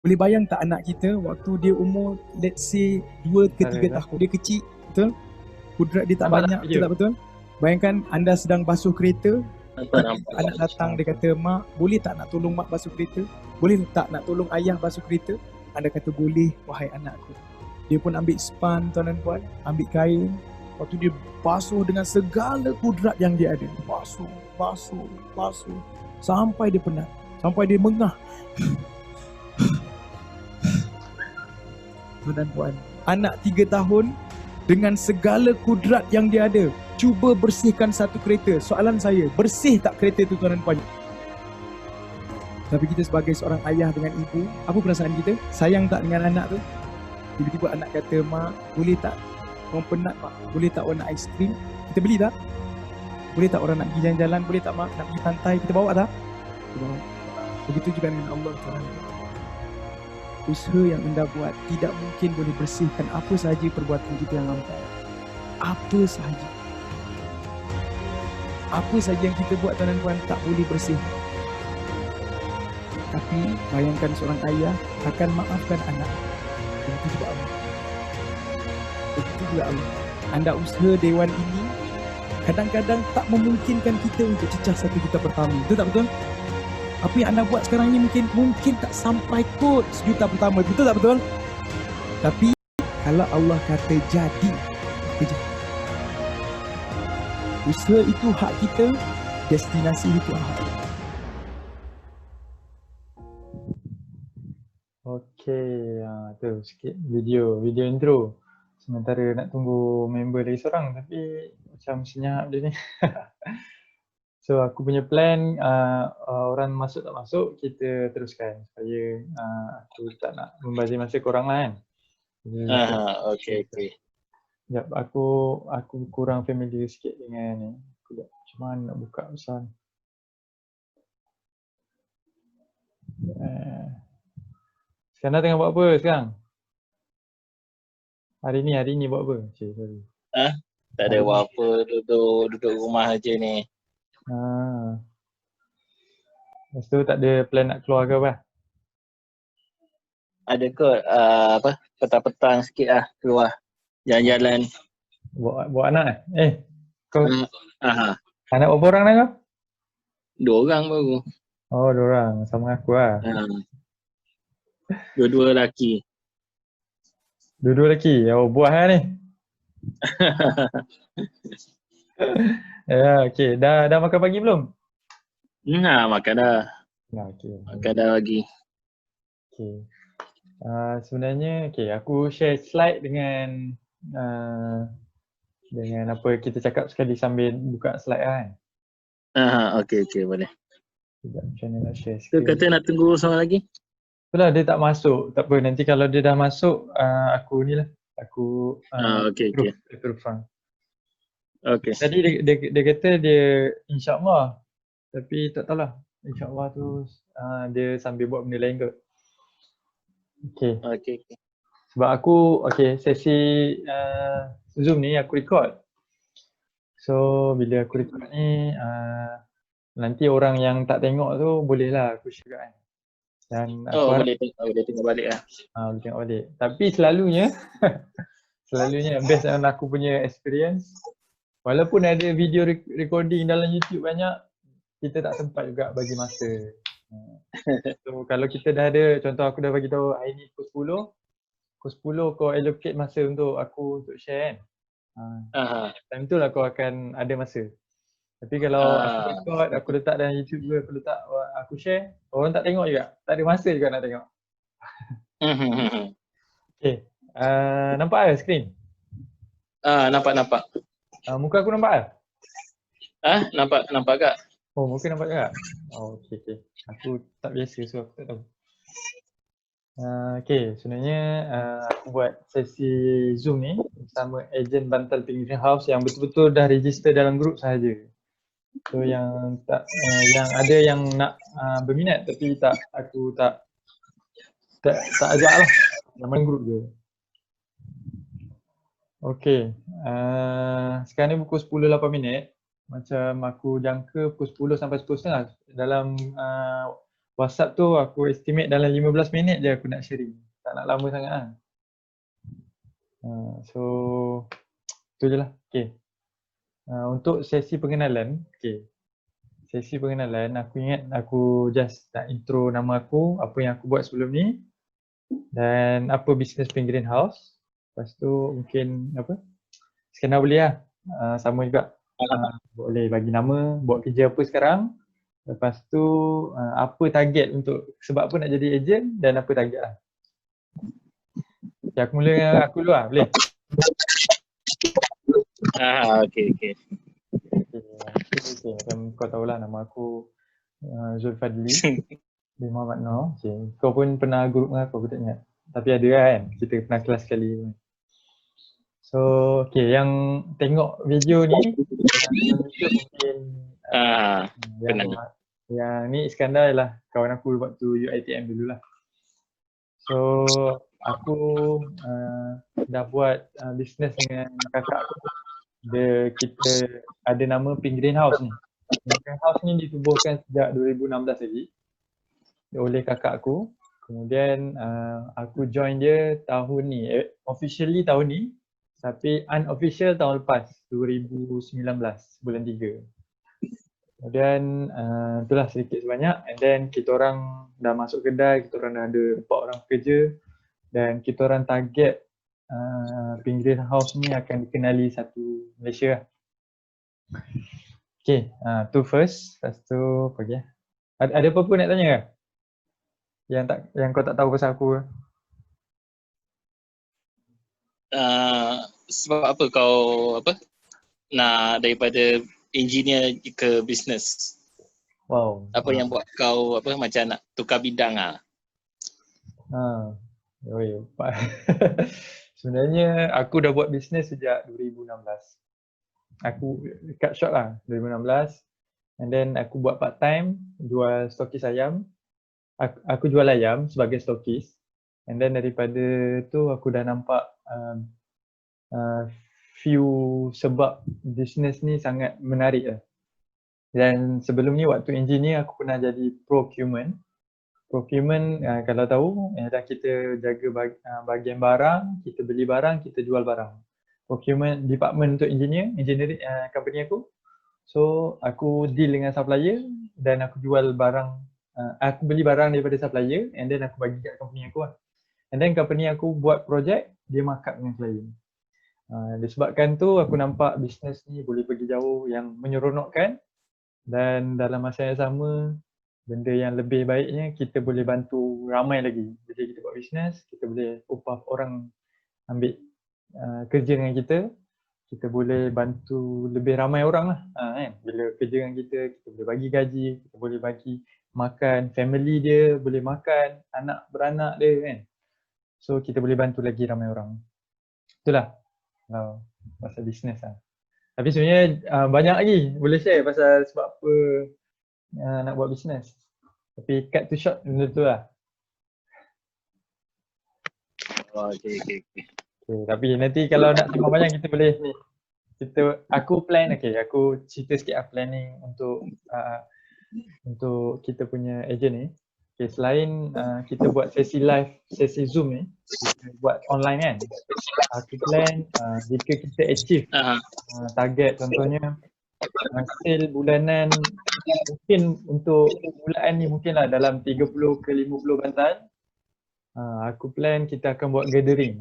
Boleh bayang tak anak kita waktu dia umur let's say 2 ke 3 tahun, dia kecil, betul? Kudrat dia tak Nampak banyak, tak betul tak betul? Bayangkan anda sedang basuh kereta, Nampak. anak datang dia kata, "Mak, boleh tak nak tolong mak basuh kereta? Boleh tak nak tolong ayah basuh kereta?" Anda kata, "Boleh wahai anakku." Dia pun ambil span, tuan dan puan, ambil kain, waktu dia basuh dengan segala kudrat yang dia ada. Basuh, basuh, basuh sampai dia penat, sampai dia mengah. Tuan dan puan, anak 3 tahun dengan segala kudrat yang dia ada, cuba bersihkan satu kereta. Soalan saya, bersih tak kereta tu, tuan dan puan? Tapi kita sebagai seorang ayah dengan ibu, apa perasaan kita? Sayang tak dengan anak tu? Tiba-tiba anak kata, "Mak, boleh tak? Orang penat, Mak. Boleh tak orang nak aiskrim? Kita beli tak? Boleh tak orang nak pergi jalan-jalan? Boleh tak, Mak? Nak pergi pantai? Kita bawa tak?" Kita bawa. Begitu juga dengan Allah, tuan. Usaha yang anda buat tidak mungkin boleh bersihkan apa sahaja perbuatan kita yang lampau. Apa sahaja. Apa sahaja yang kita buat, tuan dan puan, tak boleh bersih. Tapi bayangkan seorang ayah akan maafkan anak. Begitu juga Allah. Begitu juga Allah. Anda usaha dewan ini kadang-kadang tak memungkinkan kita untuk cecah satu juta pertama. Betul tak betul? Apa yang anda buat sekarang ni mungkin tak sampai kot sejuta pertama. Betul tak betul? Tapi kalau Allah kata jadi, jadi. Usaha itu hak kita, destinasi itu hak kita. Okey, tu sikit video intro. Sementara nak tunggu member lagi seorang tapi macam senyap dia ni. So aku punya plan orang masuk tak masuk kita teruskan supaya aku tak nak membazir masa korang lah kan. Okey. Sekejap aku kurang familiar sikit dengan ni. Sekejap, macam mana nak buka besar ni. Sekarang tengah buat apa sekarang? Hari ni buat apa? Cik, sorry. Tak ada buat apa, duduk rumah aja ni. Lepas tu tak ada plan nak keluar ke apa? Ada kot petang-petang sikit lah keluar jalan-jalan. Buat anak kau anak berapa orang dah kau? 2 orang baru. Oh, 2 orang. Sama aku lah. Dua-dua lelaki. Dua-dua lelaki? Oh, buah lah ni. Ya, okey. Dah makan pagi belum? Makan dah. Okey. Makan dah pagi. Okey. Sebenarnya aku share slide dengan apa kita cakap sekali sambil buka slide lah kan. Okey boleh. Sekejap, macam mana nak share Kau screen. kata nak tunggu seorang lagi? Itulah dia tak masuk. Tak apa, nanti kalau dia dah masuk aku ni lah. Aku okey. approve. Okey. Tadi dia kata dia insyaAllah. Tapi tak tahulah. InsyaAllah tu dia sambil buat benda lain kot. Okey. Sebab aku, sesi Zoom ni aku record. So bila aku record ni nanti orang yang tak tengok tu bolehlah aku share kan. Dan aku boleh tengok balik lah. Boleh tengok balik. Tapi selalunya based on aku punya experience, walaupun ada video recording dalam YouTube banyak, kita tak sempat juga bagi masa. So kalau kita dah ada, contoh aku dah bagi tahu hari ni pukul 10 kau allocate masa untuk aku untuk share kan. Time tu lah kau akan ada masa. Tapi kalau aku record, aku letak dalam YouTube juga, aku share, orang tak tengok juga. Tak ada masa juga nak tengok. Nampak ke skrin? Nampak. Muka aku nampak ke? Nampak kak. Oh, muka nampak tak? Oh, okey. Aku tak biasa so aku tak tahu. Sebenarnya aku buat sesi Zoom ni bersama ejen Bantal Pinggiran House yang betul-betul dah register dalam grup sahaja. So yang ada yang nak berminat tapi aku tak ajak lah. Dalam grup je. Sekarang ni pukul 10.08. Macam aku jangka pukul 10 sampai 10.30 dalam WhatsApp tu aku estimate dalam 15 minit je aku nak sharing. Tak nak lama sangat lah. So tu je lah. Okay. Untuk sesi pengenalan, okay. Sesi pengenalan, aku ingat aku just nak intro nama aku, apa yang aku buat sebelum ni dan apa bisnes Penguin House. Lepas tu mungkin apa, Iskandar boleh lah, sama juga. Boleh bagi nama, buat kerja apa sekarang. Lepas tu apa target untuk, sebab apa nak jadi ejen dan apa target lah. Okay, aku mula dengan aku dulu lah, boleh? Okay. Okay. Macam kau tahulah nama aku Zulfadli bin Muhammad Noor. Okay. Kau pun pernah group dengan aku tak ingat. Tapi ada kan, kita pernah kelas sekali. So, okay, yang tengok video ni mungkin yang ni Iskandar lah kawan aku waktu UiTM dulu lah. So, aku dah buat bisnes dengan kakak aku. Kita ada nama Penguin House ni. Penguin House ni ditubuhkan sejak 2016 lagi oleh kakak aku. Kemudian aku join dia tahun ni, officially tahun ni, tapi unofficial tahun lepas, 2019 bulan 3. Kemudian itulah sedikit sebanyak, and then kita orang dah masuk kedai, kita orang dah ada 4 orang pekerja dan kita orang target Penguin House ni akan dikenali satu Malaysia. Okay, tu first. Lepas tu apa lagi? Ada apa-apa nak tanya ke? Yang kau tak tahu pasal aku ke? Sebab apa kau nak daripada engineer ke business? Wow. Apa yang buat kau macam nak tukar bidang ah? Sebenarnya aku dah buat bisnes sejak 2016. Aku cut short lah 2016. And then aku buat part time jual stokis ayam. Aku jual ayam sebagai stokis. And then daripada tu aku dah nampak few sebab bisnes ni sangat menarik lah. Dan sebelum ni waktu engineer aku pernah jadi procurement. Procurement kalau tahu ialah kita jaga bahagian barang, kita beli barang, kita jual barang. Procurement department untuk engineering company aku. So aku deal dengan supplier dan aku jual barang, aku beli barang daripada supplier and then aku bagi kat company aku lah. And then company aku buat projek, dia markup dengan klien. Disebabkan tu aku nampak bisnes ni boleh pergi jauh, yang menyeronokkan, dan dalam masa yang sama benda yang lebih baiknya kita boleh bantu ramai lagi. Jadi kita buat bisnes, kita boleh upah orang ambil kerja dengan kita boleh bantu lebih ramai orang lah kan. Bila kerja dengan kita boleh bagi gaji, kita boleh bagi makan family dia, boleh makan anak beranak dia kan. So kita boleh bantu lagi ramai orang. Itulah pasal bisnes lah. Tapi sebenarnya banyak lagi boleh share pasal sebab apa nak buat bisnes. Tapi cut to short benda tu lah. Okay. Tapi nanti kalau nak sembang banyak kita boleh ni. Aku plan, aku cerita sikit lah planning untuk kita punya agent ni. Okay, selain kita buat sesi live, sesi Zoom ni, kita buat online kan. Aku plan jika kita achieve target, contohnya sale bulanan, mungkin untuk bulan ni mungkinlah dalam 30 ke 50 bantal. Aku plan kita akan buat gathering,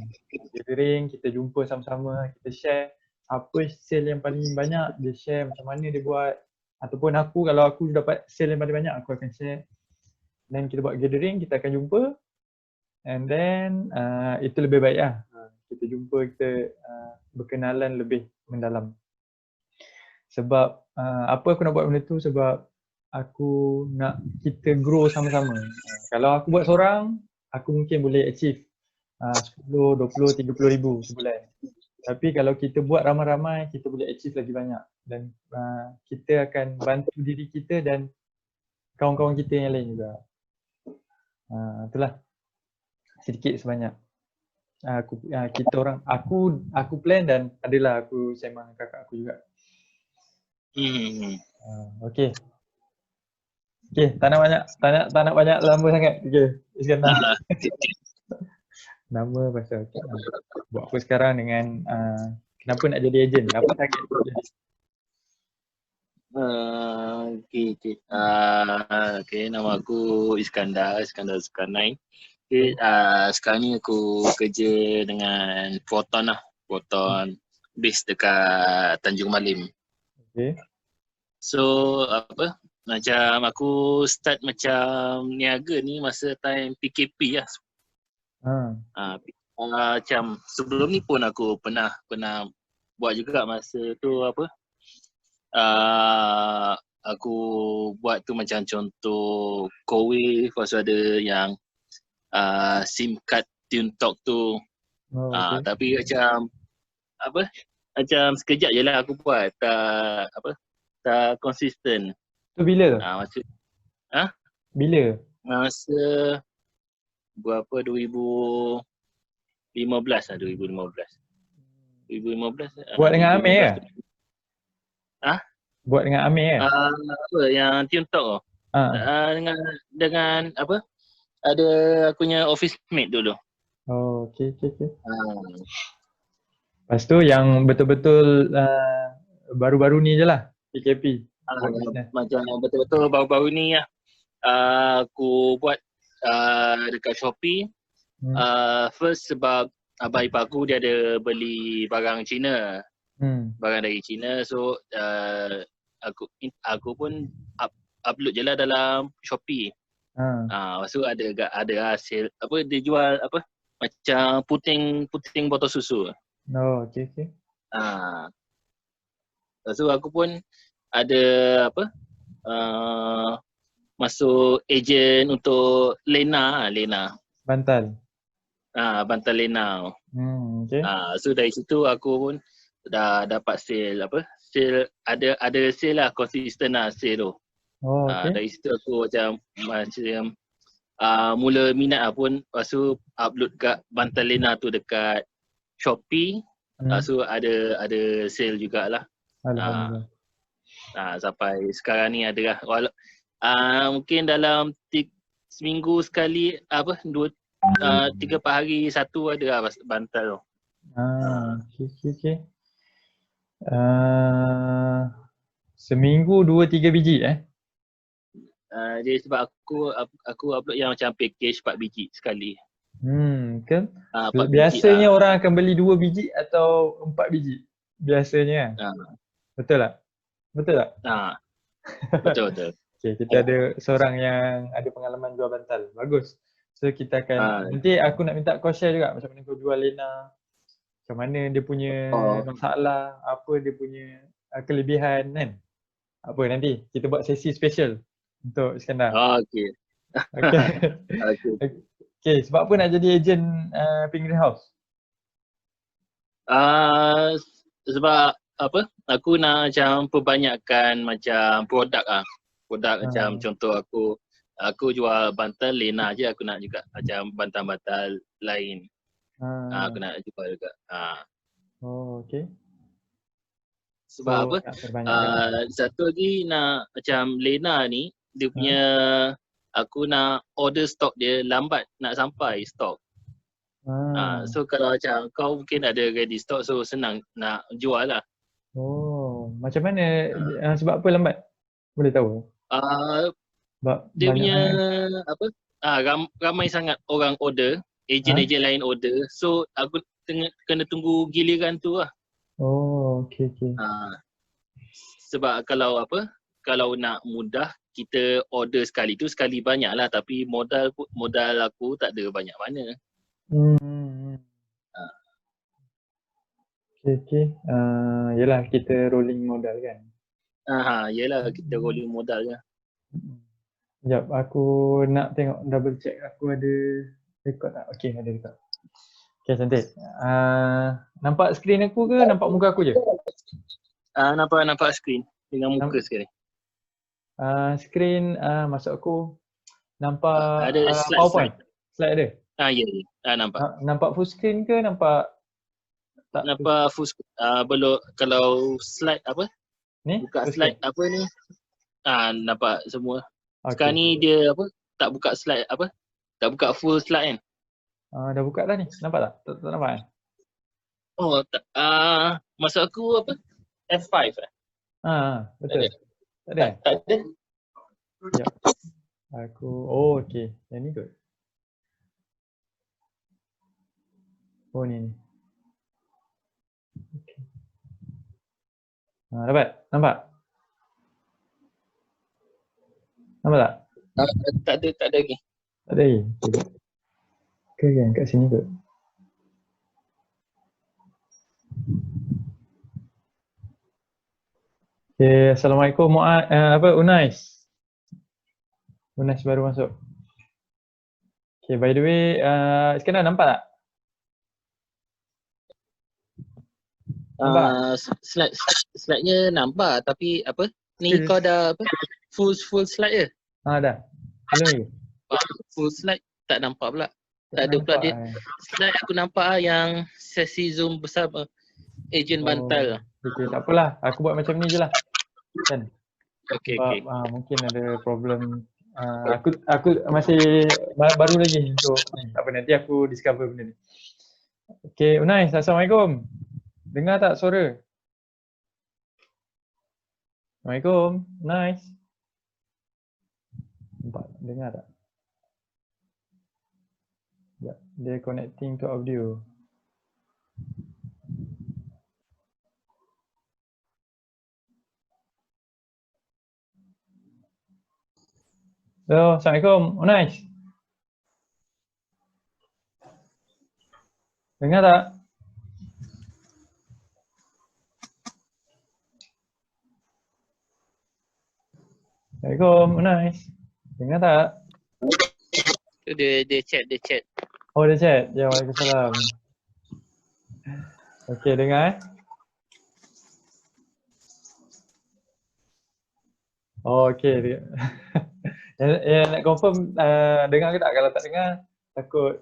kita jumpa sama-sama, kita share apa sale yang paling banyak, dia share macam mana dia buat, ataupun kalau aku dapat sale yang paling banyak aku akan share. Dan kita buat gathering, kita akan jumpa, and then itu lebih baik lah. Kita jumpa, kita berkenalan lebih mendalam. Sebab apa aku nak buat benda tu, sebab aku nak kita grow sama-sama. Kalau aku buat seorang, aku mungkin boleh achieve 10, 20, 30 ribu sebulan. Tapi kalau kita buat ramai-ramai, kita boleh achieve lagi banyak. Dan kita akan bantu diri kita dan kawan-kawan kita yang lain juga. Itulah sedikit sebanyak. Kita orang, aku plan dan adalah aku sembang kakak aku juga. Okay. Okay, tak nak banyak lama sangat. Okay, Iskandar. Ah, Nama pasal okay. Buat apa sekarang dengan kenapa nak jadi ejen? Apa target untuk jadi? okay, nama aku Iskandar Zulkarnain. Okay, sekarang ni aku kerja dengan Proton lah. Proton base dekat Tanjung Malim. Okay. So macam aku start macam niaga ni masa time PKP lah. Macam sebelum ni pun aku pernah buat juga masa tu aku buat tu macam contoh Kowe, lepas tu ada yang SIM card Tune Talk tu. Okay. Tapi macam sekejap je lah aku buat, tak konsisten. Tu bila tu? Bila? Masa berapa 2015 lah, 2015. Buat dengan Amir ke? Buat dengan Amir ke? Yang Tune Talk tu. Dengan ada aku punya office mate dulu. Oh, okay. Lepas tu yang betul-betul baru-baru ni je lah, PKP. Macam betul-betul baru-baru ni lah. Aku buat dekat Shopee. First sebab abang ipar aku dia ada beli barang Cina. Barang dari Cina. So aku pun upload je lah dalam Shopee. Lepas tu ada hasil dia jual macam puting botol susu. Oh, okay. Lepas tu aku pun ada masuk ejen untuk Lena. Bantal. Bantal Lena. Okay. So dari situ aku pun dah dapat sale ada sale lah, konsisten lah sale tu. Oh, okay. Dari situ aku macam mula minat lah pun. Lepas tu upload kat Bantal Lena tu dekat Shopee. So ada sale jugalah. Alhamdulillah. Sampai sekarang ni ada lah. Mungkin dalam seminggu sekali 3-4 hari satu ada lah bantal tu. Okay. Seminggu 2-3 biji Dia sebab aku upload yang macam package 4 biji sekali. Kan? Biasanya biji, orang akan beli 2 biji atau 4 biji. Biasanya. Betul tak? Betul. Okay, kita ada seorang yang ada pengalaman jual bantal. Bagus. So kita akan nanti aku nak minta kau share juga macam mana kau jual Lena. Macam mana dia punya masalah, apa dia punya kelebihan kan. Apa nanti kita buat sesi special untuk Iskandar. Okay. Okay, sebab apa nak jadi ejen Pink Greenhouse? Sebab aku nak macam perbanyakkan macam produk Produk macam contoh aku jual bantal Lena je, aku nak juga macam bantal-bantal lain. Aku nak jual juga. Oh, okay. Sebab satu lagi nak macam Lena ni dia punya aku nak order stok dia lambat nak sampai stok. So kalau macam kau mungkin ada ready stock, so senang nak jual lah. Oh, macam mana sebab apa lambat? Boleh tahu? Dia punya ramai sangat orang order, ejen-ejen lain order. So aku kena tunggu giliran tu lah. Oh, okay. Sebab kalau nak mudah kita order sekali tu sekali banyak lah, tapi modal aku tak ada banyak mana. Okay. Yelah kita rolling modal kan. Yelah kita rolling modal je. Sekejap aku nak tengok double check aku ada record tak? Okay, ada record. Okay, cantik. Nampak skrin aku ke nampak muka aku je? Nampak skrin dengan muka sekali. Skrin maksud aku nampak ada PowerPoint. Slide ada? Ya. Nampak. Nampak full screen ke nampak tak? Nampak full screen. Belum kalau slide ni? Buka slide ni. Nampak semua. Sekarang ni dia apa? Tak buka slide apa? Tak buka full slide kan? Dah buka dah ni. Nampak tak? Tak nampak kan? Oh, tak, maksud aku apa? F5 eh? Betul. Tak ada? Tak ada. Sekejap. Okey. Yang ni kot. Ni. Okay. Dapat? Nampak? Nampak tak? Tak ada lagi. Tak ada lagi? Ke kan kat sini kot. Okay, Assalamualaikum Unais. Unais baru masuk. Okay, by the way, Iskandar nampak tak? Slide-nya nampak tapi apa? Ni kau dah apa? Full slide je? Dah. Belum lagi? Full slide tak nampak pula. Tak ada pula dia. Slide aku nampak yang sesi Zoom bersama ejen bantal. Okay, tak apalah. Aku buat macam ni je lah. Kan? Okay. Mungkin ada problem. Aku masih baru lagi untuk ni. Tak apa, nanti aku discover benda ni. Okay, Unais, Assalamualaikum. Dengar tak suara? Assalamualaikum, Unais. Nampak, dengar tak? Ya, dia connecting to audio. Hello, Assalamualaikum, Unais. Dengar tak? Assalamualaikum, Unais. Dengar tak? Dia chat. Oh, dia chat. Ya, waalaikumsalam. Okey, dengar okey. Yang nak confirm dengar ke tak? Kalau tak dengar, takut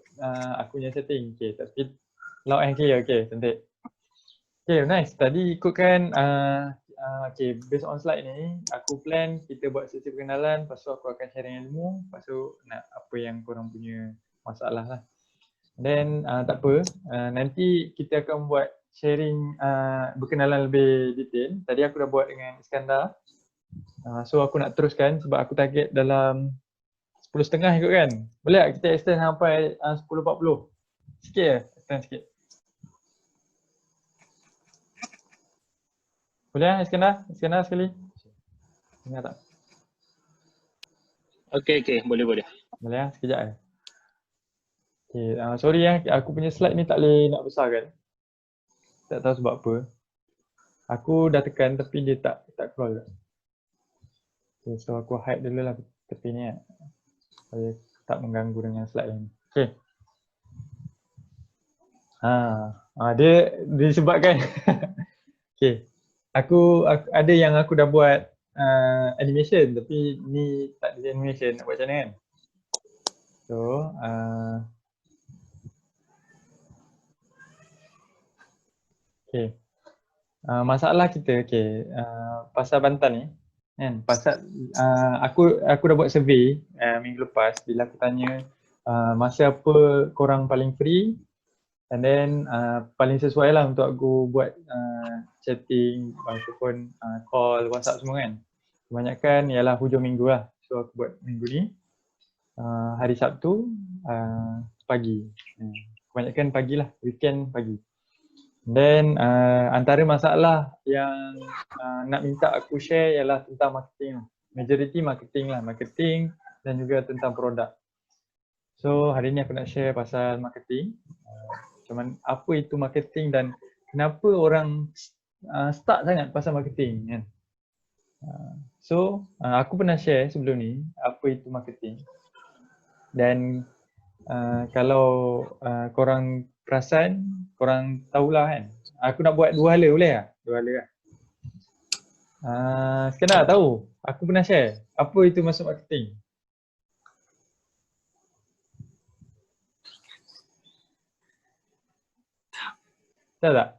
aku punya setting. Okey, tapi loud and clear. Okey, cantik. Okey, nice. Tadi ikutkan okey, based on slide ni, aku plan kita buat sesi perkenalan, lepas tu aku akan sharing ilmu, lepas tu nak apa yang korang punya masalah lah. Then tak apa, nanti kita akan buat sharing berkenalan lebih detail. Tadi aku dah buat dengan Iskandar. So aku nak teruskan sebab aku target dalam 10.30 ikut kan. Boleh tak kita extend sampai 10.40? Sikit je, extend sikit. Boleh Iskandar? Iskandar sekali. Dengar tak? Okay, boleh. Boleh sekejap je. Okay, sorry aku punya slide ni tak boleh nak besarkan. Tak tahu sebab apa. Aku dah tekan tapi dia tak keluar. Okay, so aku hide dulu lah tepi ni supaya tak mengganggu dengan slide lain. Okay. Dia disebabkan okay. Aku ada yang aku dah buat animation tapi ni tak ada animation, nak buat macam mana kan? So okay. Masalah kita pasal bantal ni kan, pasal aku dah buat survey minggu lepas bila aku tanya masa apa korang paling free and then paling sesuai lah untuk aku buat chatting ataupun call, WhatsApp semua kan. Kebanyakan ialah hujung minggu lah. So aku buat minggu ni hari Sabtu pagi. Kebanyakan pagi lah, weekend pagi. Then antara masalah yang nak minta aku share ialah tentang marketing. Majority marketing lah, marketing dan juga tentang produk. So hari ni aku nak share pasal marketing. Macam apa itu marketing dan kenapa orang start sangat pasal marketing kan. So aku pernah share sebelum ni apa itu marketing. Dan kalau korang perasan, korang tahulah kan. Aku nak buat dua hala, boleh tak? Dua hala lah. Sekarang tahu, aku pernah share apa itu masuk marketing. Tahu tak?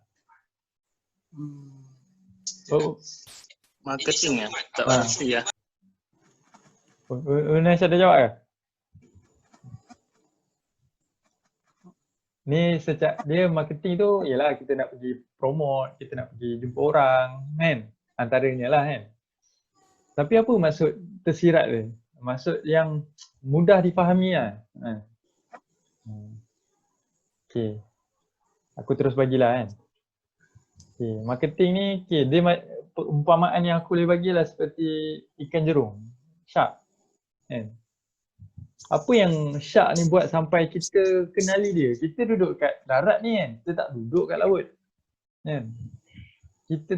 Marketing tak pasti lah. Unaisha dah jawab ke? Ni dia marketing tu ialah kita nak pergi promote, kita nak pergi jumpa orang kan. Antaranya lah kan. Tapi apa maksud tersirat dia? Maksud yang mudah difahami lah. Okay. Aku terus bagilah kan. Okay. Marketing ni dia umpamaan yang aku boleh bagilah seperti ikan jerung. Shark. Kan? Apa yang shark ni buat sampai kita kenali dia? Kita duduk kat darat ni kan, kita tak duduk kat laut. Kan? Kita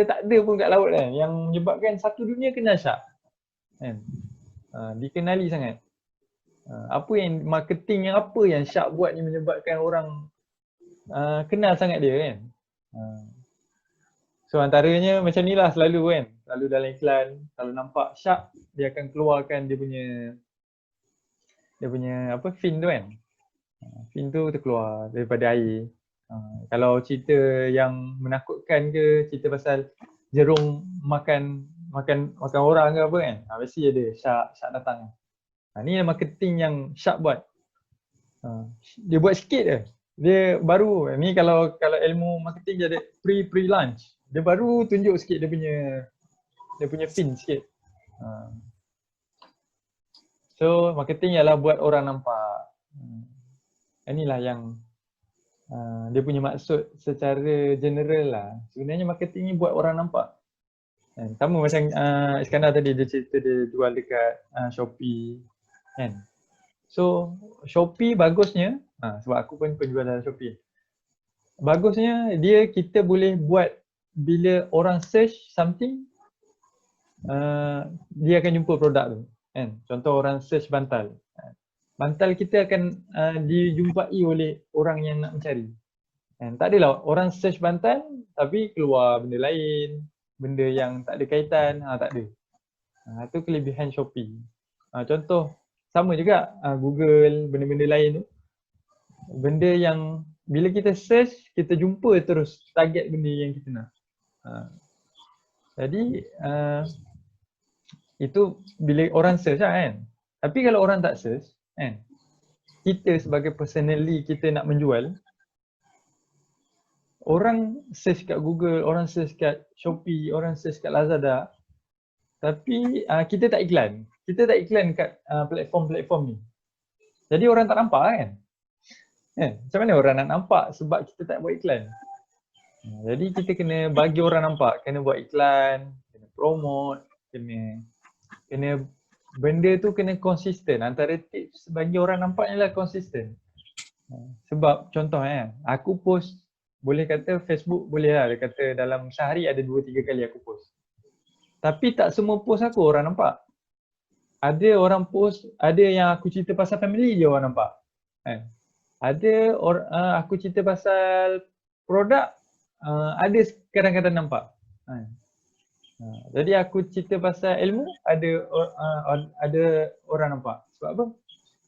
tak ada pun kat laut kan, yang menyebabkan satu dunia kenal shark. Kan? Dikenali sangat. Apa yang marketing yang apa yang shark buat ni menyebabkan orang kenal sangat dia kan. So antaranya macam ni lah selalu kan. Selalu dalam iklan, kalau nampak shark, dia akan keluarkan dia punya apa, fin tu kan. Fin tu terkeluar daripada air. Kalau cerita yang menakutkan ke, cerita pasal jerung makan orang ke apa kan, mesti ada shark datang. Ni marketing yang shark buat. Dia buat sikit je. Dia baru, ni kalau ilmu marketing dia ada pre-launch. Dia baru tunjuk sikit dia punya fin sikit. So marketing ialah buat orang nampak. Inilah yang dia punya maksud secara general lah. Sebenarnya marketing ni buat orang nampak. Sama macam Iskandar tadi dia cerita dia jual dekat Shopee kan. So Shopee bagusnya, sebab aku pun penjual dalam Shopee. Bagusnya kita boleh buat bila orang search something, dia akan jumpa produk tu kan. Contoh orang search bantal. Bantal kita akan dijumpai oleh orang yang nak mencari. Tak adalah orang search bantal tapi keluar benda lain, benda yang tak ada kaitan, tak ada. Itu kelebihan Shopee. Contoh sama juga Google, benda-benda lain tu. Benda yang bila kita search, kita jumpa terus target benda yang kita nak. Jadi itu bila orang search lah kan. Tapi kalau orang tak search kan, kita sebagai personally kita nak menjual, orang search kat Google, orang search kat Shopee, orang search kat Lazada, tapi kita tak iklan. Kita tak iklan kat platform-platform ni. Jadi orang tak nampak kan. Macam mana orang nak nampak sebab kita tak buat iklan. Jadi kita kena bagi orang nampak, kena buat iklan, kena promote, kena benda tu kena konsisten. Antara tips bagi orang nampaknya lah konsisten. Sebab contoh aku post, boleh kata Facebook boleh lah, dia kata dalam sehari ada 2-3 kali aku post. Tapi tak semua post aku orang nampak. Ada orang post, ada yang aku cerita pasal family je orang nampak. Ada aku cerita pasal produk, ada kadang-kadang nampak. Jadi aku cerita pasal ilmu, ada orang nampak. Sebab apa?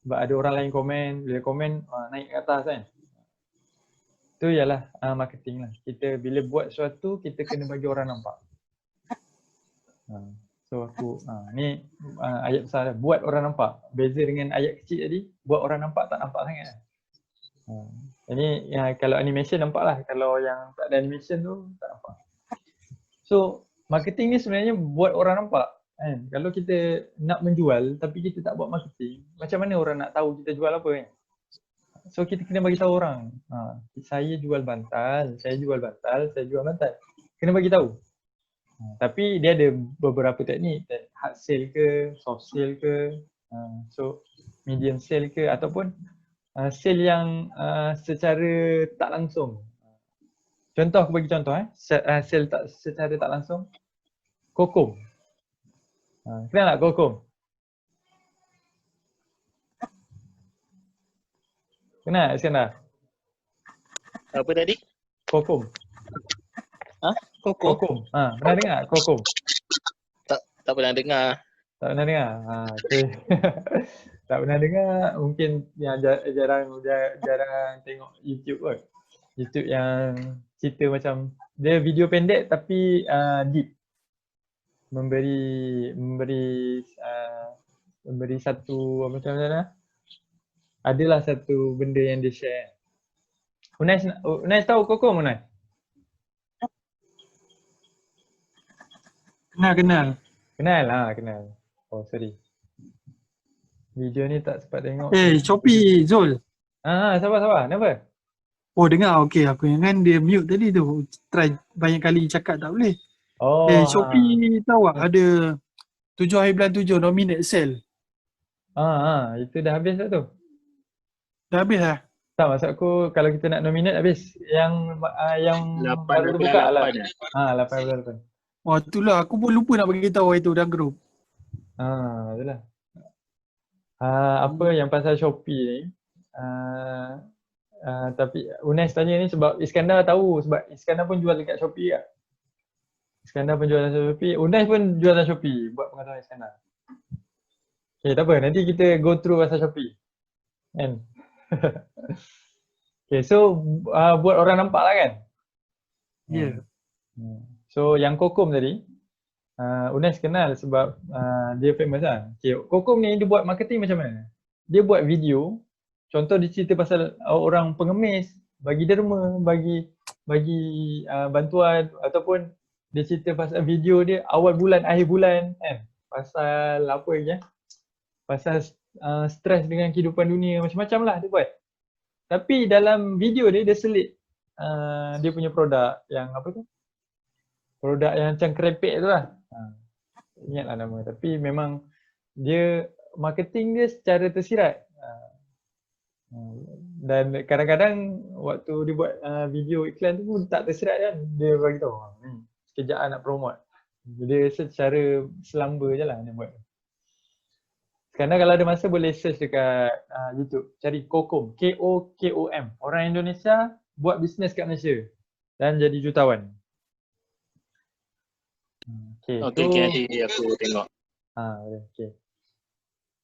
Sebab ada orang lain komen, bila komen naik ke atas kan. Itu ialah marketing lah. Kita bila buat sesuatu, kita kena bagi orang nampak. So aku, ni ayat besar, buat orang nampak. Beza dengan ayat kecil tadi, buat orang nampak tak nampak sangat. Ini kalau animation nampak lah, kalau yang tak ada animation tu tak nampak. So marketing ni sebenarnya buat orang nampak kan. Kalau kita nak menjual tapi kita tak buat marketing, macam mana orang nak tahu kita jual apa kan? So kita kena bagi tahu orang, saya jual bantal, saya jual bantal. Kena bagi tahu. Tapi dia ada beberapa teknik, hard sale ke, soft sale ke, so medium sale ke, ataupun sale yang secara tak langsung. Contoh, aku bagi contoh sale secara tak langsung. Kokom. Kenal tak Kokom? Kenal Iskandar? Apa tadi? Kokom. Koko? Kokom. Pernah dengar Kokom? Tak pernah dengar. Tak pernah dengar? Okay. Tak pernah dengar, mungkin yang jarang tengok YouTube kot. YouTube yang cerita macam, dia video pendek tapi deep. memberi satu apa macam mana? Adalah satu benda yang dia share. Unais tahu Kokom Unais? Kenal. Kenal lah, kenal. Oh sorry. Video ni tak sempat tengok. Shopee Zul. Sabar. Kenapa? Oh dengar, okey, aku ingat dia mute tadi tu. Try banyak kali cakap tak boleh. Oh. Shopee tahu tak ada 7 hari bulan 7 nominate sale. Itu dah habis tak tu? Dah habis lah. Tak, maksud aku kalau kita nak nominate habis. Yang 8 baru bulan buka lah. 8. 8 bulan depan. Oh itulah, aku pun lupa nak bagi tahu itu dalam grup. Itulah. Apa yang pasal Shopee ni, tapi Unais tanya ni sebab Iskandar tahu, sebab Iskandar pun jual dekat Shopee kan. Iskandar pun jual dalam Shopee, Unais pun jual dalam Shopee, buat pengetahuan Iskandar. Okay, tak apa, nanti kita go through pasal Shopee kan. Okay, so buat orang nampak lah kan. Ya. So yang Kokom tadi, Unais kenal sebab dia famous lah. Okay, Kokom ni dia buat marketing macam mana? Dia buat video, contoh dia cerita pasal orang pengemis, bagi derma, bagi bantuan, ataupun dia cerita pasal video dia awal bulan, akhir bulan kan. Pasal apa lagi pasal stres dengan kehidupan dunia, macam-macam lah dia buat. Tapi dalam video dia selit dia punya produk yang apa tu? Produk yang macam kerepek tu lah. Ingatlah nama, tapi memang dia marketing dia secara tersirat. Dan kadang-kadang waktu dia buat video iklan tu pun tak tersirat kan. Dia bagi tahu sekejap nak promote. Dia secara selamba je lah dia buat. Sekarang kalau ada masa boleh search dekat YouTube, cari Kokom, K-O-K-O-M. Orang Indonesia buat bisnes kat Malaysia dan jadi jutawan. Okay, nanti aku tengok. Okay.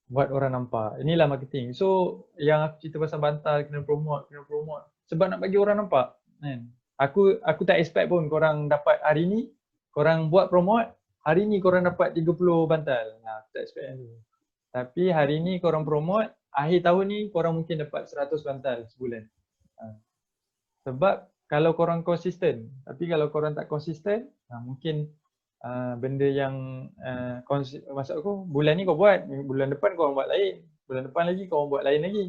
Buat orang nampak. Inilah marketing. So yang aku cerita pasal bantal kena promote. Sebab nak bagi orang nampak kan. Aku tak expect pun korang dapat hari ni, korang buat promote, hari ni korang dapat 30 bantal. Aku tak expect yang tu. Tapi hari ni korang promote, akhir tahun ni korang mungkin dapat 100 bantal sebulan. Sebab kalau korang konsisten, tapi kalau korang tak konsisten, mungkin benda yang maksud aku, bulan ni kau buat, bulan depan korang buat lain, bulan depan lagi korang buat lain lagi.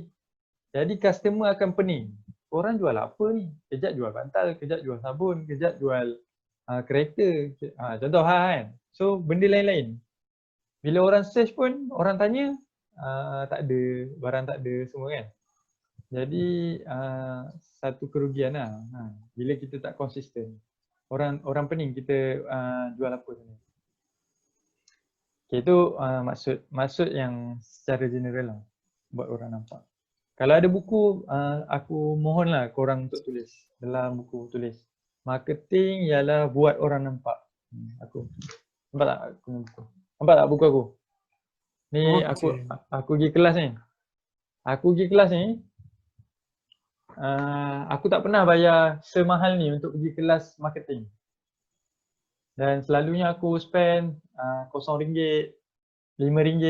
Jadi customer akan pening. Korang jual apa ni? Kejap jual bantal, kejap jual sabun, kejap jual kereta, contoh kan. So benda lain-lain. Bila orang search pun, orang tanya, tak ada, barang tak ada semua kan. Jadi satu kerugian lah bila kita tak konsisten. Orang pening kita jual apa sana. Okay, itu maksud yang secara general lah, buat orang nampak. Kalau ada buku, aku mohonlah korang untuk tulis. Dalam buku tulis, marketing ialah buat orang nampak. Aku nampak tak aku buku? Nampak tak buku aku? Ni aku pergi kelas ni. Aku tak pernah bayar semahal ni untuk pergi kelas marketing. Dan selalunya aku spend RM0, RM5,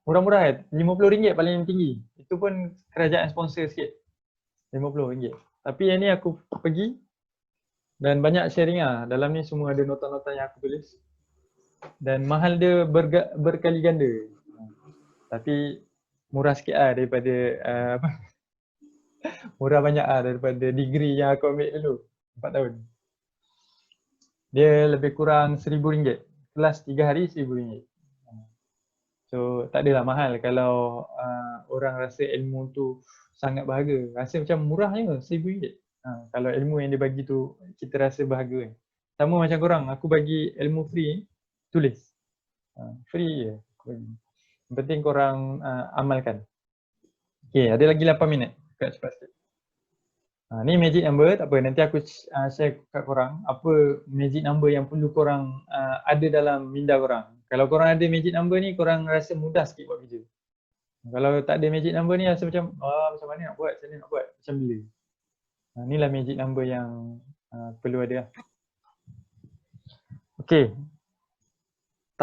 murah-murah RM50 paling tinggi. Itu pun kerajaan sponsor sikit, RM50. Tapi yang ni aku pergi dan banyak sharing lah. Dalam ni semua ada nota-nota yang aku tulis. Dan mahal dia berkali ganda. Tapi murah sikit lah daripada murah banyak lah daripada degree yang aku ambil dulu 4 tahun. Dia lebih kurang RM1,000. Kelas 3 hari RM1,000. So tak adalah mahal kalau orang rasa ilmu tu sangat berharga. Rasa macam murah je RM1,000. Kalau ilmu yang dia bagi tu kita rasa berharga kan. Sama macam korang, aku bagi ilmu free, tulis. Free je aku bagi. Yang penting korang amalkan. Okay, ada lagi 8 minit. Cepat sikit. Ni magic number, tak apa, nanti aku share kat korang apa magic number yang perlu korang ada dalam minda korang. Kalau korang ada magic number ni, korang rasa mudah sikit buat kerja. Kalau tak ada magic number ni rasa macam macam mana nak buat, macam mana nak buat, macam bila. Inilah magic number yang perlu ada. Okay.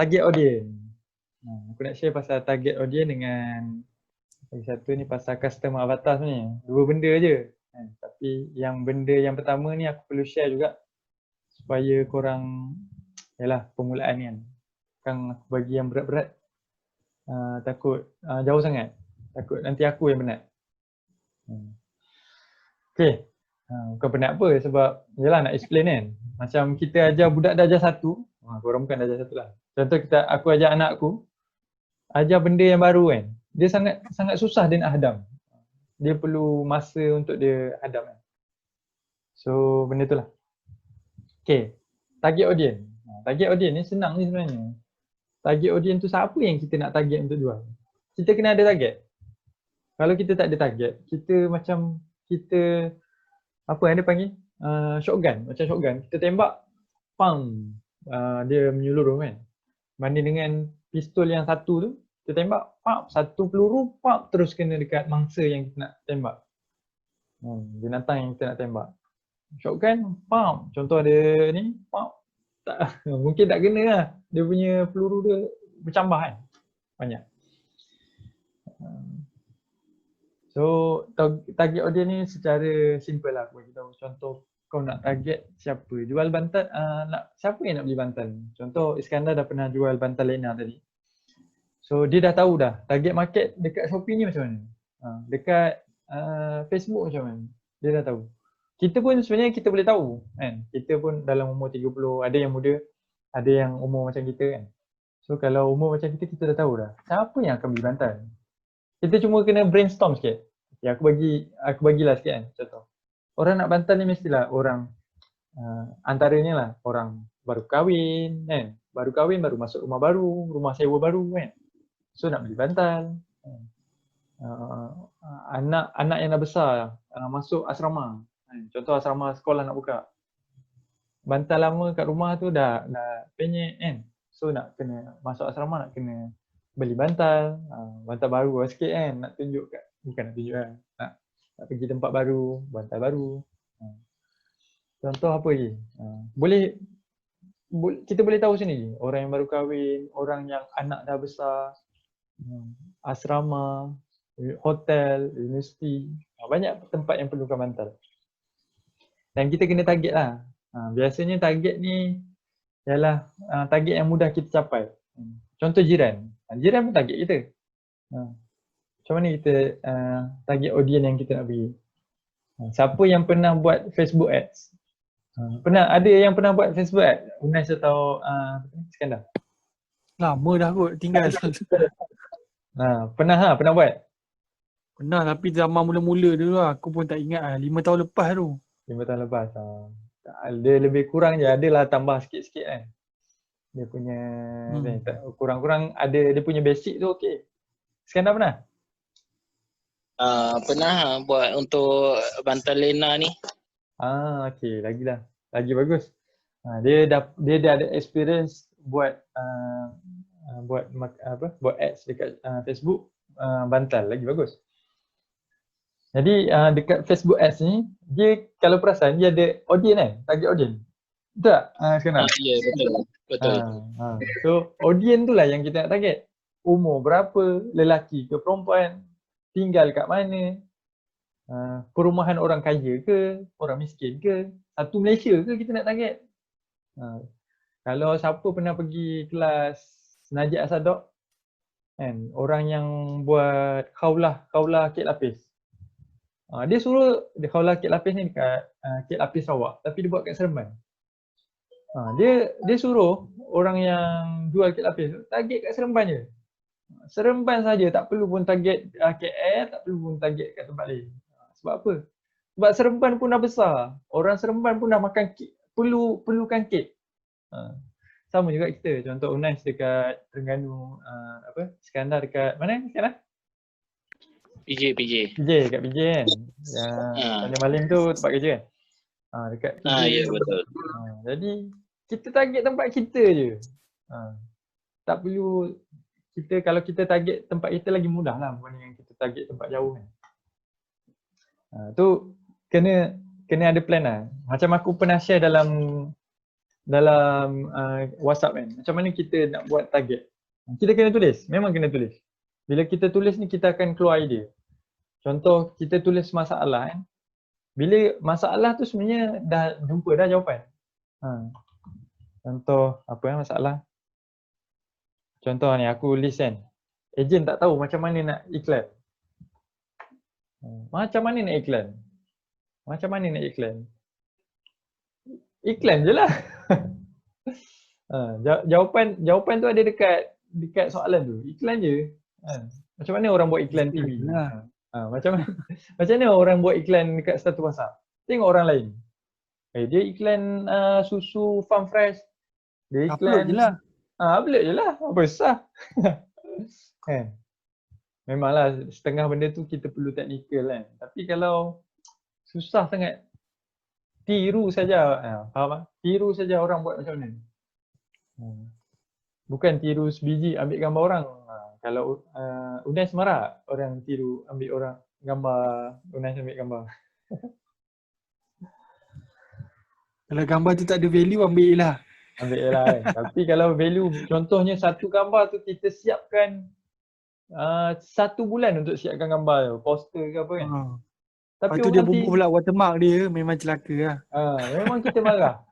target audience. Aku nak share pasal target audience dengan lagi satu ni pasal custom avatar sebenarnya. Dua benda je. Tapi yang benda yang pertama ni aku perlu share juga supaya korang, yalah permulaan ni kan. Kan aku bagi yang berat-berat. Takut jauh sangat. Takut nanti aku yang penat. Okay. Bukan penat apa sebab yalah nak explain kan. Macam kita ajar budak darjah 1. Korang bukan darjah 1 lah. Contoh aku ajar anak aku. Ajar benda yang baru kan. Dia sangat susah dia nak hadam. Dia perlu masa untuk dia hadam kan. So benda tu lah. Okay. Target audience. Target audience ni senang ni sebenarnya. Target audience tu siapa yang kita nak target untuk jual? Kita kena ada target. Kalau kita tak ada target, kita macam kita apa yang dia panggil? Shotgun. Macam shotgun. Kita tembak, pang. Dia menyeluruh kan. Banding dengan pistol yang satu tu, kita tembak, pap, satu peluru, pap, terus kena dekat mangsa yang kita nak tembak. Binatang yang kita nak tembak. Shotgun, pap, contoh ada ni, pap, tak, mungkin tak kena lah. Dia punya peluru dia bercambah kan, banyak. So, target audience ni secara simple lah aku bagi tahu. Contoh, kau nak target siapa? Jual bantal, siapa yang nak beli bantal? Contoh, Iskandar dah pernah jual bantal Lena tadi. So, dia dah tahu dah target market dekat Shopee ni macam mana. Dekat Facebook macam mana. Dia dah tahu. Kita pun sebenarnya kita boleh tahu kan. Kita pun dalam umur 30, ada yang muda, ada yang umur macam kita kan. So, kalau umur macam kita dah tahu dah siapa yang akan beli bantal. Kita cuma kena brainstorm sikit. Ya, aku bagilah sikit kan contoh. Orang nak bantal ni mestilah orang antaranya lah orang baru kahwin kan. Baru kahwin, baru masuk rumah baru, rumah sewa baru kan. So nak beli bantal. Anak yang dah besar masuk asrama. Contoh asrama sekolah nak buka. Bantal lama kat rumah tu dah penyek kan. So nak kena masuk asrama nak kena beli bantal. Bantal baru sikit kan. Nak tunjuk kat, bukan nak tunjuk kan. Nak pergi tempat baru, bantal baru. Contoh apa lagi? Kita boleh tahu sini orang yang baru kahwin, orang yang anak dah besar, asrama, hotel, universiti, banyak tempat yang perlukan bantal. Dan kita kena target lah. Biasanya target ni ialah target yang mudah kita capai. Contoh jiran. Jiran pun target kita. Macam mana kita target audience yang kita nak bagi? Siapa yang pernah buat Facebook ads? Ada yang pernah buat Facebook ads? Unais atau Iskandar? Lama dah kot tinggal. Pernah buat? Pernah tapi zaman mula-mula dulu lah. Aku pun tak ingat lah. 5 tahun lepas tu. 5 tahun lepas. Dia lebih kurang je. Adalah tambah sikit-sikit kan. Dia punya kurang-kurang ada dia punya basic tu okey. Iskandar pernah? Pernah buat untuk bantal Lena ni. Okey, lagi bagus. Dia dah ada experience buat ads dekat Facebook bantal, lagi bagus. Jadi dekat Facebook ads ni dia kalau perasan dia ada audience kan, target audience. Betul tak? Sekarang. Ya, betul. So audience tu lah yang kita nak target. Umur berapa, lelaki ke perempuan, tinggal kat mana, perumahan orang kaya ke, orang miskin ke, satu Malaysia ke kita nak target. Kalau siapa pernah pergi kelas Najib Asadok kan, orang yang buat kaulah kek lapis. Dia suruh kaulah kek lapis ni dekat kek lapis Sarawak, tapi dia buat kat Seremban. Dia suruh orang yang jual kek lapis target kat Seremban je. Seremban saja, tak perlu pun target KL, tak perlu pun target kat tempat lain. Sebab apa? Sebab Seremban pun dah besar. Orang Seremban pun dah makan kek, perlukan kek. Sama juga kita. Contoh Unais dekat Terengganu, Iskandar dekat mana Iskandar? PJ kat PJ kan. Yang malam tu tempat kerja kan. Dekat PJ. Ya betul. Jadi kita target tempat kita je. Tak perlu kalau kita target tempat kita lagi mudah lah berbanding kita target tempat jauh kan. Tu kena ada plan lah. Macam aku pernah share dalam dalam WhatsApp kan, macam mana kita nak buat target. Kita kena tulis, memang kena tulis. Bila kita tulis ni kita akan keluar idea. Contoh kita tulis masalah kan. Bila masalah tu sebenarnya dah jumpa dah jawapan. Contoh apa masalah? Contoh ni aku list kan. Ejen tak tahu macam mana nak iklan. Macam mana nak iklan? Macam mana nak iklan? Iklan je lah. Jawapan tu ada dekat soalan tu. Iklan je. Macam mana orang buat iklan TV? Macam mana orang buat iklan dekat satu pasar? Tengok orang lain. Dia iklan susu Farm Fresh. Dia iklan Upload je lah. Upload je lah. Apa susah? Memanglah setengah benda tu kita perlu teknikal kan. Tapi kalau susah sangat, tiru saja. Faham tak? Tiru saja orang buat macam mana. Bukan tiru sebiji ambil gambar orang. Kalau Unas marah orang tiru ambil orang gambar, Unas ambil gambar. Kalau gambar tu tak ada value, ambil je lah. Ambil je lah kan. Tapi kalau value, contohnya satu gambar tu kita siapkan 1 bulan untuk siapkan gambar tu, poster ke apa kan. Tapi Lepas tu dia bumbu pula watermark dia, memang celaka lah. Memang kita marah.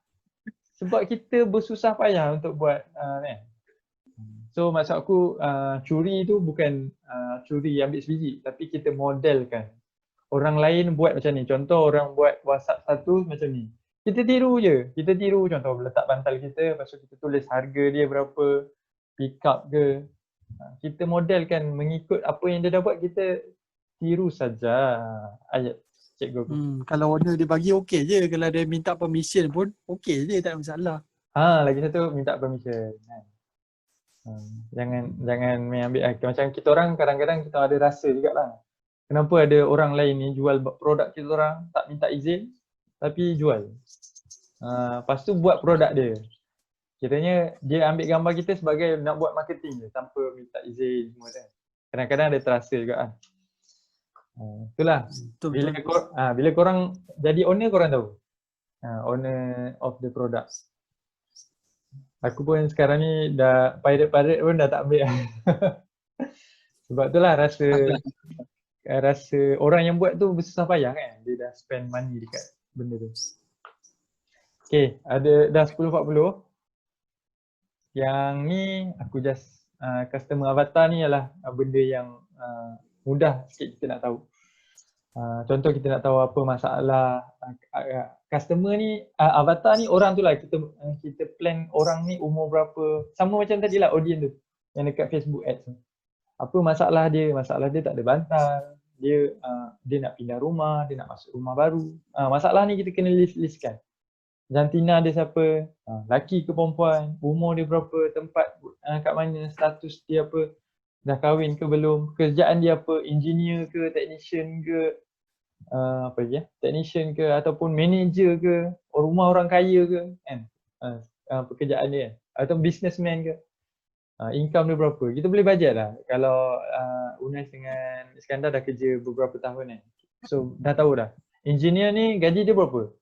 Sebab kita bersusah payah untuk buat kan. So maksud aku curi tu bukan curi ambil sebiji, tapi kita modelkan. Orang lain buat macam ni. Contoh orang buat WhatsApp status macam ni. Kita tiru je. Kita tiru contoh letak bantal kita, lepas tu kita tulis harga dia berapa, pick up ke. Kita modelkan mengikut apa yang dia dah buat, kita tiru saja ayat cikgu aku. Kalau owner dia bagi okey je, kalau dia minta permission pun okey je, tak ada masalah. Lagi satu minta permission kan. Jangan main ambil macam kita orang kadang-kadang kita ada rasa jugalah. Kenapa ada orang lain ni jual produk kita orang tak minta izin tapi jual. Lepas tu buat produk dia. Kiranya dia ambil gambar kita sebagai nak buat marketing je tanpa minta izin semua kan. Kadang-kadang ada terasa juga kan. Itulah. Bila korang jadi owner, korang tahu. Owner of the product. Aku pun sekarang ni dah pirate pun dah tak ambil lah. Sebab itulah rasa orang yang buat tu bersusah payah kan. Dia dah spend money dekat benda tu. Okay, dah 10.40. Yang ni aku just customer avatar ni ialah benda yang mudah sikit kita nak tahu. Contoh kita nak tahu apa masalah customer ni, avatar ni orang tu lah, kita plan orang ni umur berapa, sama macam tadi lah audience tu yang dekat Facebook ads tu. Apa masalah dia? Masalah dia tak ada bantal, dia nak pindah rumah, dia nak masuk rumah baru. Masalah ni kita kena listkan. Jantina dia siapa, laki ke perempuan, umur dia berapa, tempat kat mana, status dia apa, dah kahwin ke belum, kerjaan dia apa, engineer ke, technician ke, technician ke ataupun manager ke, rumah orang kaya ke kan, pekerjaan dia atau businessman ke, income dia berapa. Kita boleh budget lah. Kalau Unas dengan Iskandar dah kerja beberapa tahun kan, so dah tahu dah engineer ni gaji dia berapa,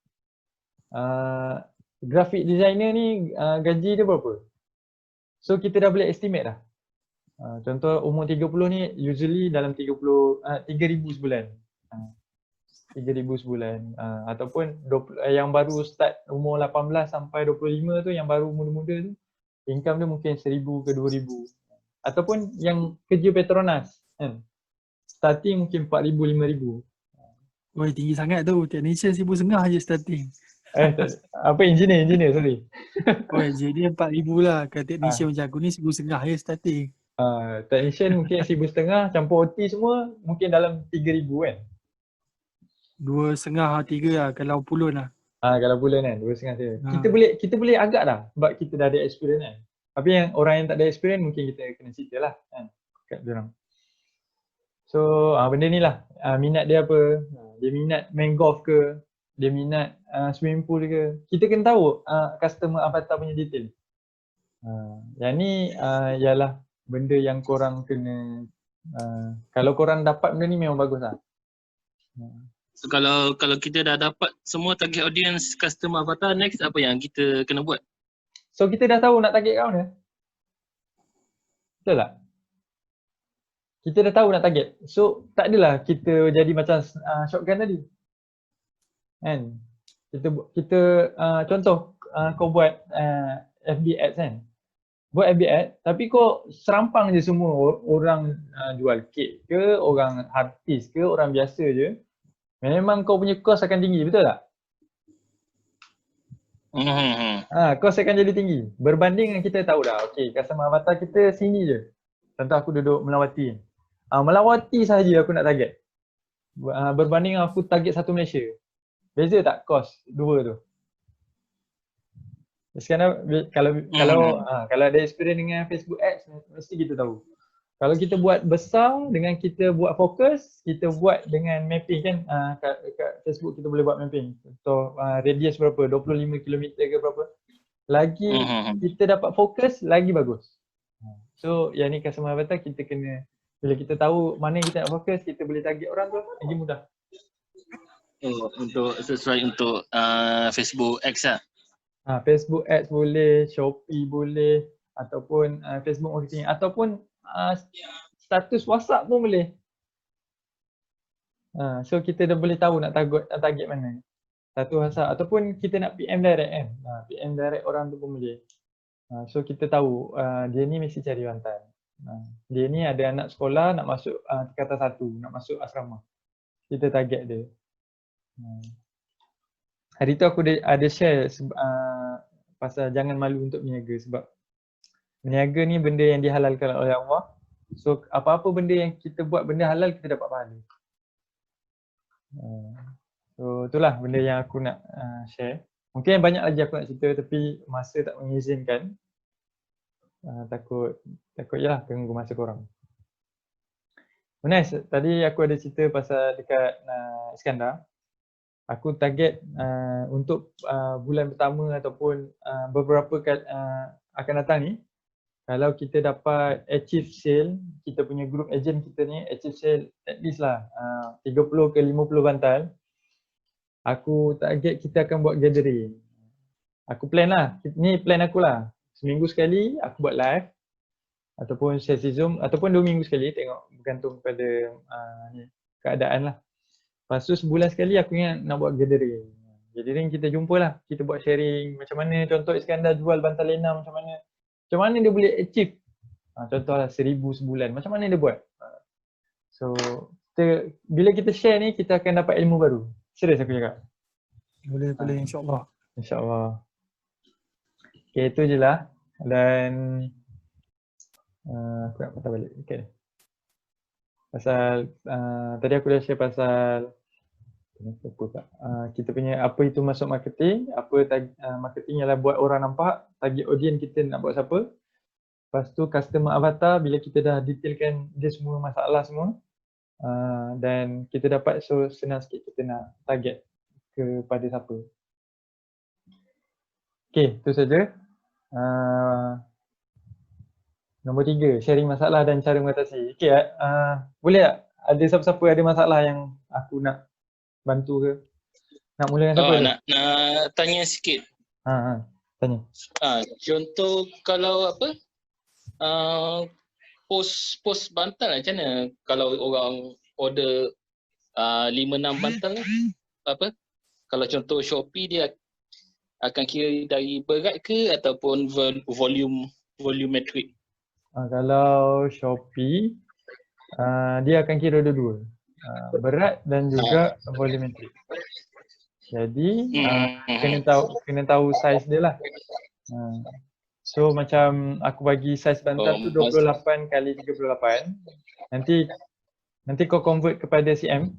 graphic designer ni gaji dia berapa. So kita dah boleh estimate dah. Contoh umur 30 ni usually dalam 3,000 sebulan. 3,000 sebulan. Ataupun yang baru start umur 18 sampai 25 tu, yang baru muda-muda tu, income dia mungkin 1,000 ke 2,000. Ataupun yang kerja Petronas kan, starting mungkin 4,000, 5,000. Woi, tinggi sangat tu. Technician 1,500 je starting. Engineer sorry. Woi, jadi 4,000 lah. Kalau technician macam aku ni 1,500 je starting. Technician mungkin 1,500, campur OT semua mungkin dalam 3,000 kan. 2,500 3 lah kalau pulun lah. Kalau bulan kan 2,500. Kita boleh agak dah sebab kita dah ada experience kan. Tapi yang orang yang tak ada experience mungkin kita kena cerita lah kan kat diorang. So benda ni lah, minat dia apa, dia minat main golf ke, dia minat swimming pool ke. Kita kena tahu customer avatar punya detail. Yang ni ialah benda yang korang kena, kalau korang dapat benda ni memang bagus lah. So, kalau kita dah dapat semua target audience customer avatar, next apa yang kita kena buat? So kita dah tahu nak target kat mana. Betul tak? Kita dah tahu nak target. So tak adalah kita jadi macam shotgun tadi. Kan? Kita contoh kau buat FB ads kan. Buat FB ads tapi kau serampang je semua orang jual kek ke, orang artis ke, orang biasa je. Memang kau punya cost akan tinggi, betul tak? Cost akan jadi tinggi. Berbanding dengan kita tahu dah, okey, customer avatar kita sini je. Contoh aku duduk Melawati. Melawati sahaja aku nak target. Berbanding aku target satu Malaysia. Beza tak cost dua tu? Sekarang kalau ada experience dengan Facebook Ads mesti kita tahu. Kalau kita buat besar dengan kita buat fokus, kita buat dengan mapping kan, kat Facebook kita boleh buat mapping. Contoh radius berapa, 25 km ke berapa. Lagi kita dapat fokus, lagi bagus. So yang ni customer avatar kita kena, bila kita tahu mana kita nak fokus, kita boleh target orang tu lagi mudah. Untuk sesuai untuk Facebook Ads lah. Facebook Ads boleh, Shopee boleh, ataupun Facebook marketing, ataupun status WhatsApp pun boleh. So kita dah boleh tahu nak target mana. Status WhatsApp ataupun kita nak PM direct kan. PM direct orang tu pun boleh. So kita tahu dia ni mesti cari bantal. Dia ni ada anak sekolah nak masuk tingkatan 1, nak masuk asrama. Kita target dia. Hari tu aku ada share pasal jangan malu untuk berniaga, sebab berniaga ni benda yang dihalalkan oleh Allah. So apa-apa benda yang kita buat benda halal, kita dapat pahala. So itulah benda yang aku nak share. Mungkin banyak lagi aku nak cerita tapi masa tak mengizinkan. Takut je lah ganggu masa korang. Nice, tadi aku ada cerita pasal dekat Iskandar. Aku target untuk bulan pertama ataupun beberapa akan datang ni, kalau kita dapat achieve sale, kita punya group agent kita ni achieve sale at least lah 30 ke 50 bantal, aku target kita akan buat gathering. Aku plan lah, ni plan aku lah. Seminggu sekali aku buat live ataupun sesi Zoom ataupun 2 minggu sekali, tengok bergantung pada keadaan lah. Lepas tu sebulan sekali aku ingat nak buat gathering. Gathering kita jumpa lah, kita buat sharing macam mana contoh Iskandar jual bantal lena macam mana dia boleh achieve. Contohlah 1000 sebulan, macam mana dia buat. So bila kita share ni kita akan dapat ilmu baru. Serius aku cakap. Boleh insyaAllah. InsyaAllah. Okay, itu je lah. Dan aku nak patah balik. Okay. Pasal tadi aku dah share pasal kita punya apa itu masuk marketing, marketing ialah buat orang nampak, target audience kita nak buat siapa. Lepas tu customer avatar, bila kita dah detailkan dia semua masalah semua, dan kita dapat, so senang sikit kita nak target kepada siapa. Okay, itu saja. Nombor 3, sharing masalah dan cara mengatasi. Okay, boleh tak? Ada siapa-siapa ada masalah yang aku nak bantu ke? Nak mula dengan siapa? Nak tanya sikit. Tanya. Contoh kalau apa? Post bantal macam mana? Kalau orang order 5-6 bantal apa? Kalau contoh Shopee dia akan kira dari berat ke ataupun volumetric? Kalau Shopee dia akan kira dua-dua, berat dan juga volumetric. Jadi kena tahu saiz dia lah. So macam aku bagi saiz bantal tu 28 kali 38. Nanti kau convert kepada cm.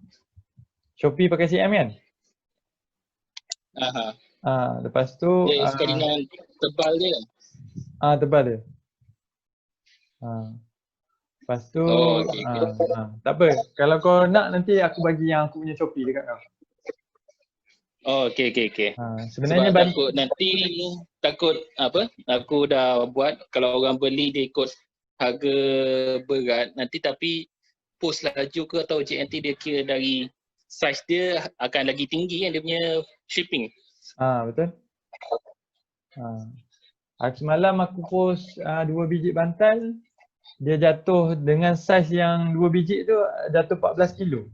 Shopee pakai cm kan? Lepas tu sekali dengan tebal dia kan? Tebal dia. Lepas tu tak apa, kalau kau nak nanti aku bagi yang aku punya Shopee dekat kau. Okay. Sebenarnya takut apa, aku dah buat, kalau orang beli dia ikut harga berat nanti, tapi post laju ke atau JNT dia kira dari saiz dia akan lagi tinggi kan dia punya shipping. Betul. Semalam aku post 2 biji bantal, dia jatuh dengan saiz yang 2 biji tu jatuh 14 kilo.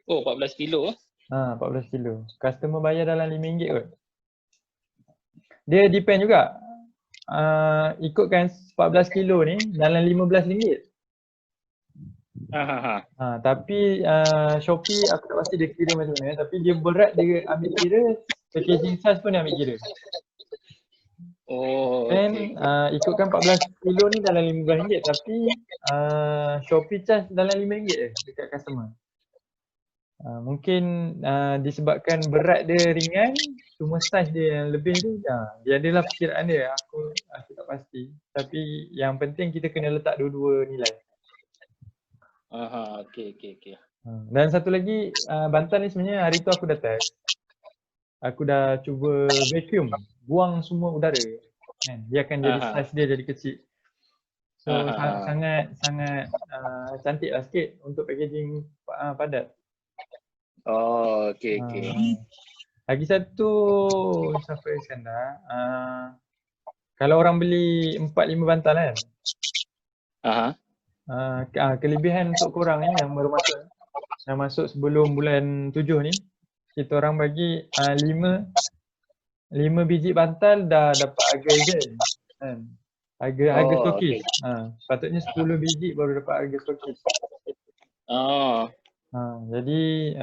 Oh, 14 kilo. 14 kilo. Customer bayar dalam RM5 kot. Dia depend juga. Ikutkan 14 kilo ni dalam RM15. Tapi Shopee aku tak pasti dia kira macam mana, tapi dia berat dia ambil kira, packaging size pun dia ambil kira. Oh, Dan okey. ikutkan 14 kilo ni dalam RM15, tapi Shopee charge dalam RM5 dekat customer. Mungkin disebabkan berat dia ringan, cuma saiz dia yang lebih tu, dia adalah perkiraan dia. Aku tak pasti. Tapi yang penting kita kena letak dua-dua nilai. Okey. Dan satu lagi, bantal ni sebenarnya hari tu aku dah test. Aku dah cuba vacuum, buang semua udara. Dia akan jadi saiz dia jadi kecil. So sangat cantik lah sikit untuk packaging padat. Oh, okey. Lagi satu, siapa Iskandar, kalau orang beli 4-5 bantal kan, kelebihan untuk korang ni yang baru masuk sebelum bulan 7 ni, kita orang bagi 5 biji bantal dah dapat harga agent kan. Harga stokis. Patutnya 10 biji baru dapat harga stokis. Jadi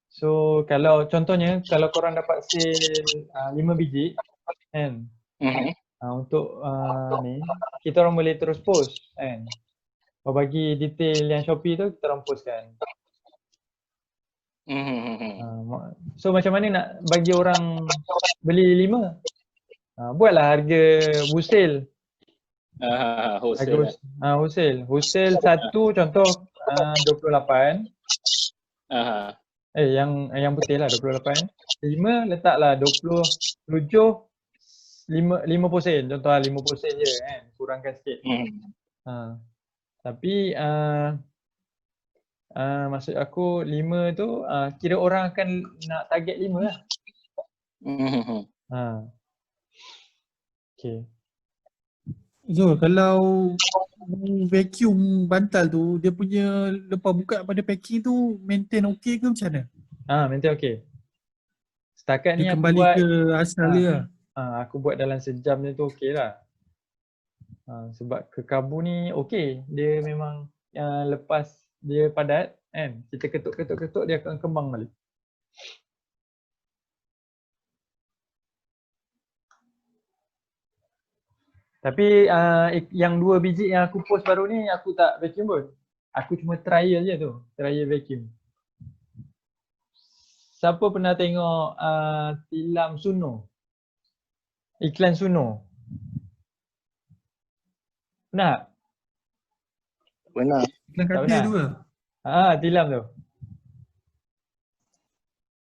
so kalau contohnya kalau korang dapat sale 5 biji kan, untuk ni kita orang boleh terus post kan. Bagi detail yang Shopee tu kita orang post kan. So macam mana nak bagi orang beli 5? Buatlah harga wholesale. Wholesale satu contoh 28. Yang putih lah 28. 5 letaklah 27 50 sen. Contoh 50 sen je kan, kurangkan sikit. Tapi maksud aku 5 tu kira orang akan nak target 5 lah. Okay. So kalau vacuum bantal tu dia punya lepas buka pada packing tu maintain okey ke macam mana? Maintain okey. Setakat ni dia aku kembali buat ke asal dia. Aku buat dalam sejam ni tu okey lah. Sebab kekabu ni okey, dia memang lepas dia padat kan, kita ketuk dia akan kembang balik. Tapi yang 2 biji yang aku post baru ni aku tak vacuum pun. Aku cuma trial je tu, trial vacuum. Siapa pernah tengok tilam Suno? Iklan Suno? Pernah? Pernah. Iklan katil tu ke? Tilam tu.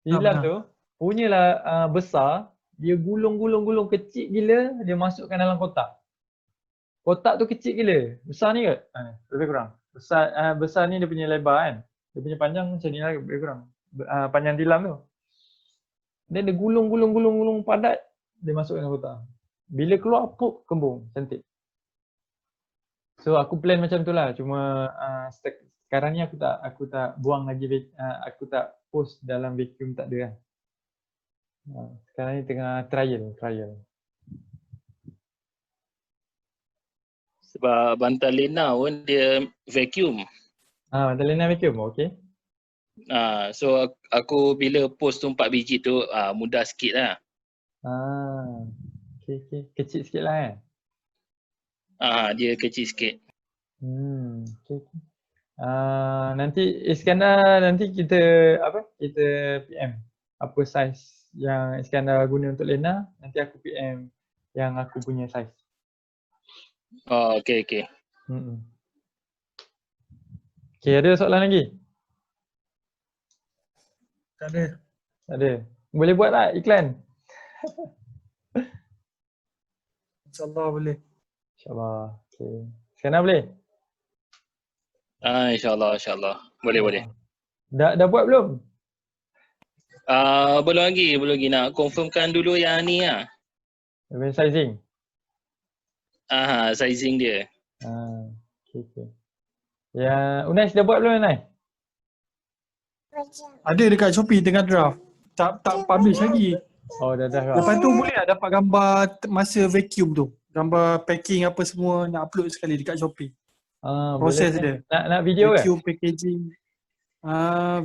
Tilam tu punyalah besar, dia gulung kecil gila, dia masukkan dalam kotak. Kotak tu kecil gila. Besar ni ke? Lebih kurang. Besar ni dia punya lebar kan. Dia punya panjang macam ni lah lebih kurang. Panjang tilam tu. Dia gulung padat, dia masukkan dalam kotak. Bila keluar, pop, kembung. Cantik. So aku plan macam tu lah. Cuma sekarang ni aku tak buang lagi, aku tak post dalam vacuum, tak ada lah. Sekarang ni tengah trial. Sebab bantal Lena pun dia vacuum. Bantal Lena vacuum, okey. So aku bila post tu 4 biji tu mudah sikit lah. Okay. Kecil sikit lah kan? Dia kecil sikit. Okay. Nanti Iskandar kita PM apa saiz yang Iskandar guna untuk Lena, nanti aku PM yang aku punya saiz. Okay. Okay, ada soalan lagi? Tak ada. Boleh buat tak iklan? InsyaAllah boleh. InsyaAllah. Okay. Iskandar boleh? InsyaAllah. Boleh. Dah buat belum? Belum lagi nak confirmkan dulu yang ni lah. Dia sizing. Sizing dia. Okay. Ya, Unais dah buat belum Unais? Ada dekat Shopee tengah draft. Tak publish lagi. Oh, dah lah. Lepas tu boleh tak dapat gambar masa vacuum tu? Gambar packing apa semua nak upload sekali dekat Shopee. Proses boleh. dia. Nak video ke? Vacuum packaging.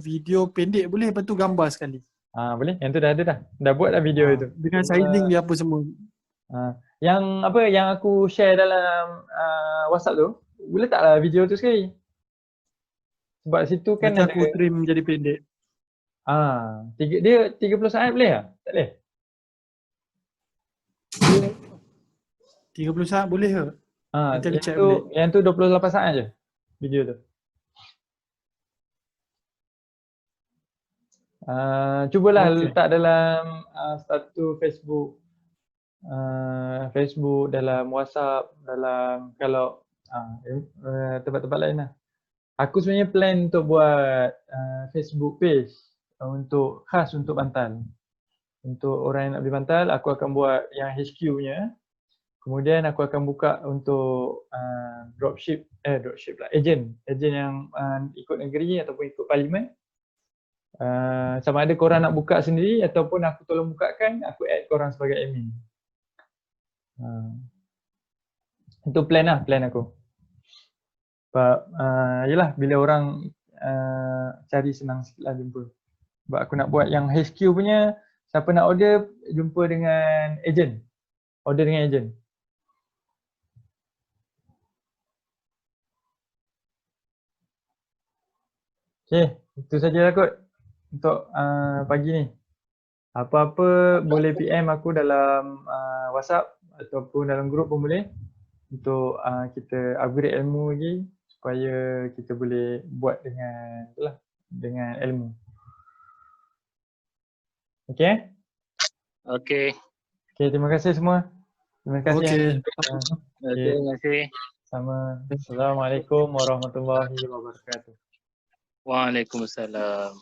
Video pendek boleh, lepas tu gambar sekali. Boleh. Yang tu dah ada dah. Dah buat dah video itu. Dengan sizing dia apa semua. Yang apa yang aku share dalam WhatsApp tu, boleh taklah video tu sekali? Sebab situ kan Nanti ada aku trim jadi pendek. dia 30 saat boleh tak? Tak boleh? 30 saat boleh ke? Nanti aku check balik. Yang tu 28 saat je video tu. Cubalah letak dalam status Facebook, dalam WhatsApp, dalam kalau tempat-tempat lain lah. Aku sebenarnya plan untuk buat Facebook page khas untuk Bantal. Untuk orang yang nak beli Bantal, aku akan buat yang HQ punya. Kemudian aku akan buka untuk dropship lah, agent yang ikut negeri ataupun ikut parlimen. Sama ada korang nak buka sendiri ataupun aku tolong bukakan, aku add korang sebagai admin. Itu plan aku. Sebab yelah bila orang cari senang sikit lah jumpa. Sebab aku nak buat yang HQ punya, siapa nak order jumpa dengan agent. Order dengan agent. Okay, itu sajalah kot untuk pagi ni. Apa-apa boleh PM aku dalam WhatsApp ataupun dalam grup pun boleh untuk kita upgrade ilmu lagi supaya kita boleh buat dengan ilmu. Okay? Okay. Okay, terima kasih semua. Terima kasih. Terima kasih. Sama. Assalamualaikum warahmatullahi wabarakatuh. Waalaikumsalam.